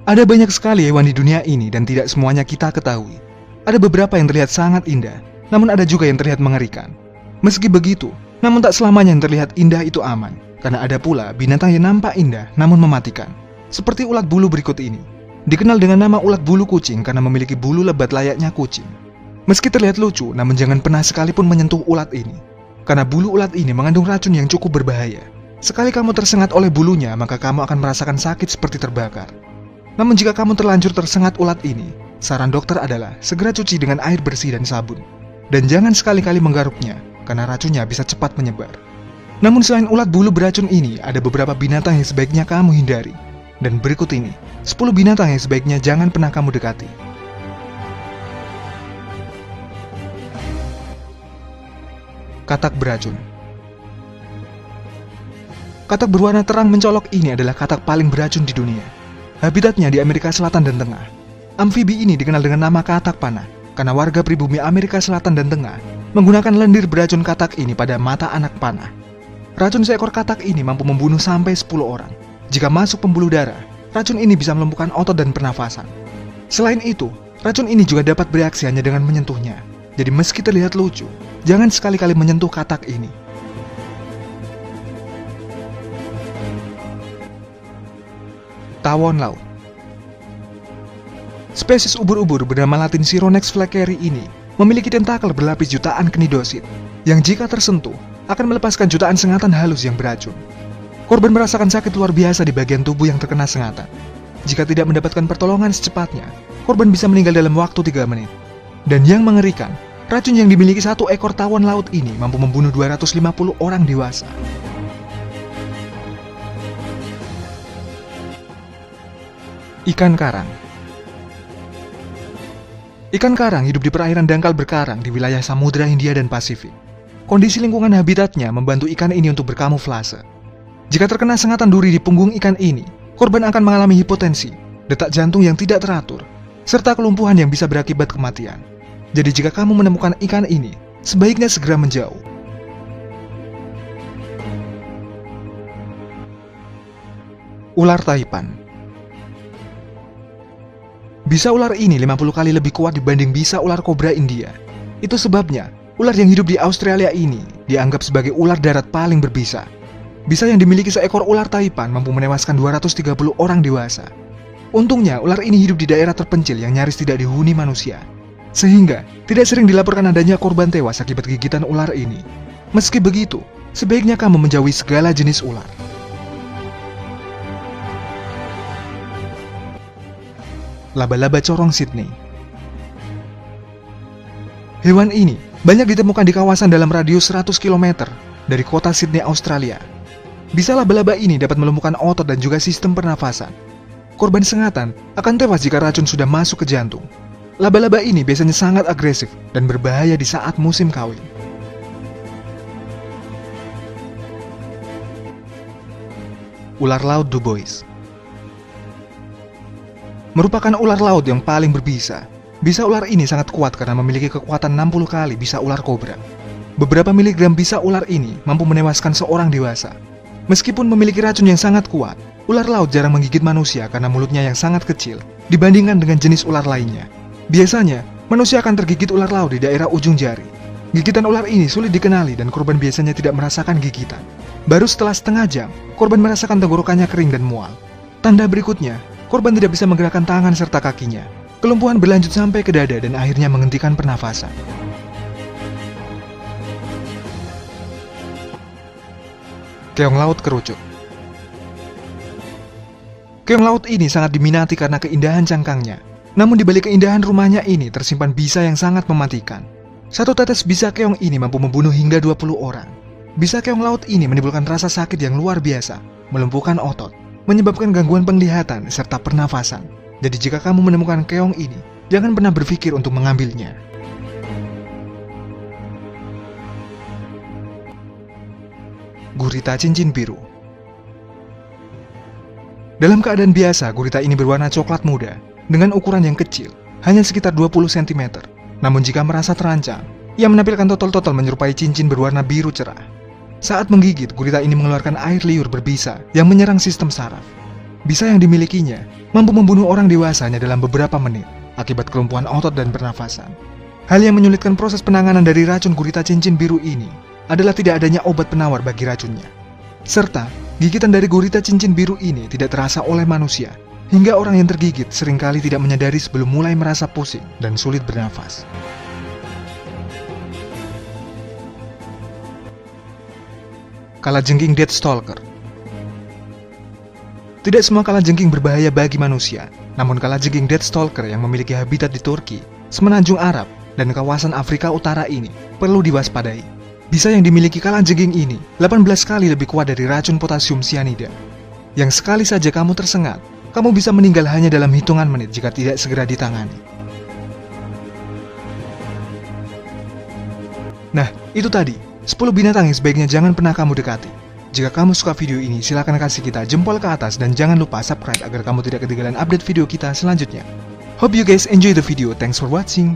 Ada banyak sekali hewan di dunia ini dan tidak semuanya kita ketahui. Ada beberapa yang terlihat sangat indah, namun ada juga yang terlihat mengerikan. Meski begitu, namun tak selamanya yang terlihat indah itu aman, karena ada pula binatang yang nampak indah namun mematikan. Seperti ulat bulu berikut ini. Dikenal dengan nama ulat bulu kucing karena memiliki bulu lebat layaknya kucing. Meski terlihat lucu, namun jangan pernah sekalipun menyentuh ulat ini, karena bulu ulat ini mengandung racun yang cukup berbahaya. Sekali kamu tersengat oleh bulunya, maka kamu akan merasakan sakit seperti terbakar. Namun jika kamu terlanjur tersengat ulat ini, saran dokter adalah segera cuci dengan air bersih dan sabun. Dan jangan sekali-kali menggaruknya, karena racunnya bisa cepat menyebar. Namun selain ulat bulu beracun ini, ada beberapa binatang yang sebaiknya kamu hindari. Dan berikut ini, 10 binatang yang sebaiknya jangan pernah kamu dekati. Katak beracun. Katak berwarna terang mencolok ini adalah katak paling beracun di dunia. Habitatnya di Amerika Selatan dan Tengah. Amfibi ini dikenal dengan nama katak panah, karena warga pribumi Amerika Selatan dan Tengah menggunakan lendir beracun katak ini pada mata anak panah. Racun seekor katak ini mampu membunuh sampai 10 orang. Jika masuk pembuluh darah, racun ini bisa melumpuhkan otot dan pernafasan. Selain itu, racun ini juga dapat bereaksi hanya dengan menyentuhnya. Jadi meski terlihat lucu, jangan sekali-kali menyentuh katak ini. Tawon laut. Spesies ubur-ubur bernama latin Chironex fleckeri ini memiliki tentakel berlapis jutaan knidosit, yang jika tersentuh akan melepaskan jutaan sengatan halus yang beracun. Korban merasakan sakit luar biasa di bagian tubuh yang terkena sengatan. Jika tidak mendapatkan pertolongan secepatnya, korban bisa meninggal dalam waktu 3 menit. Dan yang mengerikan, racun yang dimiliki satu ekor tawon laut ini mampu membunuh 250 orang dewasa. Ikan karang. Ikan karang hidup di perairan dangkal berkarang di wilayah Samudra Hindia dan Pasifik. Kondisi lingkungan habitatnya membantu ikan ini untuk berkamuflase. Jika terkena sengatan duri di punggung ikan ini, korban akan mengalami hipotensi, detak jantung yang tidak teratur, serta kelumpuhan yang bisa berakibat kematian. Jadi jika kamu menemukan ikan ini, sebaiknya segera menjauh. Ular Taipan. Bisa ular ini 50 kali lebih kuat dibanding bisa ular kobra India. Itu sebabnya, ular yang hidup di Australia ini dianggap sebagai ular darat paling berbisa. Bisa yang dimiliki seekor ular Taipan mampu menewaskan 230 orang dewasa. Untungnya, ular ini hidup di daerah terpencil yang nyaris tidak dihuni manusia. Sehingga, tidak sering dilaporkan adanya korban tewas akibat gigitan ular ini. Meski begitu, sebaiknya kamu menjauhi segala jenis ular. Laba-laba corong Sydney. Hewan ini banyak ditemukan di kawasan dalam radius 100 km dari kota Sydney, Australia. Bisa laba-laba ini dapat melumpuhkan otot dan juga sistem pernafasan. Korban sengatan akan tewas jika racun sudah masuk ke jantung. Laba-laba ini biasanya sangat agresif dan berbahaya di saat musim kawin. Ular laut Dubois. Merupakan ular laut yang paling berbisa. Bisa ular ini sangat kuat karena memiliki kekuatan 60 kali bisa ular kobra. Beberapa miligram bisa ular ini mampu menewaskan seorang dewasa. Meskipun memiliki racun yang sangat kuat, ular laut jarang menggigit manusia karena mulutnya yang sangat kecil dibandingkan dengan jenis ular lainnya. Biasanya, manusia akan tergigit ular laut di daerah ujung jari. Gigitan ular ini sulit dikenali dan korban biasanya tidak merasakan gigitan. Baru setelah setengah jam, korban merasakan tenggorokannya kering dan mual. Tanda berikutnya, korban tidak bisa menggerakkan tangan serta kakinya. Kelumpuhan berlanjut sampai ke dada dan akhirnya menghentikan pernafasan. Keong laut kerucut. Keong laut ini sangat diminati karena keindahan cangkangnya. Namun di balik keindahan rumahnya ini tersimpan bisa yang sangat mematikan. Satu tetes bisa keong ini mampu membunuh hingga 20 orang. Bisa keong laut ini menimbulkan rasa sakit yang luar biasa, melumpuhkan otot, menyebabkan gangguan penglihatan serta pernafasan. Jadi jika kamu menemukan keong ini, jangan pernah berpikir untuk mengambilnya. Gurita cincin biru. Dalam keadaan biasa, gurita ini berwarna coklat muda dengan ukuran yang kecil, hanya sekitar 20 cm. Namun jika merasa terancam, ia menampilkan totol-totol menyerupai cincin berwarna biru cerah. Saat menggigit, gurita ini mengeluarkan air liur berbisa yang menyerang sistem saraf. Bisa yang dimilikinya mampu membunuh orang dewasa hanya dalam beberapa menit akibat kelumpuhan otot dan pernafasan. Hal yang menyulitkan proses penanganan dari racun gurita cincin biru ini adalah tidak adanya obat penawar bagi racunnya. Serta, gigitan dari gurita cincin biru ini tidak terasa oleh manusia, hingga orang yang tergigit seringkali tidak menyadari sebelum mulai merasa pusing dan sulit bernafas. Kalajengking Deathstalker. Tidak semua kalajengking berbahaya bagi manusia, namun kalajengking Deathstalker yang memiliki habitat di Turki, Semenanjung Arab, dan kawasan Afrika Utara ini perlu diwaspadai. Bisa yang dimiliki kalajengking ini 18 kali lebih kuat dari racun potasium cyanida, yang sekali saja kamu tersengat, kamu bisa meninggal hanya dalam hitungan menit jika tidak segera ditangani. Nah, itu tadi 10 binatang yang sebaiknya jangan pernah kamu dekati. Jika kamu suka video ini, silahkan kasih kita jempol ke atas dan jangan lupa subscribe agar kamu tidak ketinggalan update video kita selanjutnya. Hope you guys enjoy the video. Thanks for watching.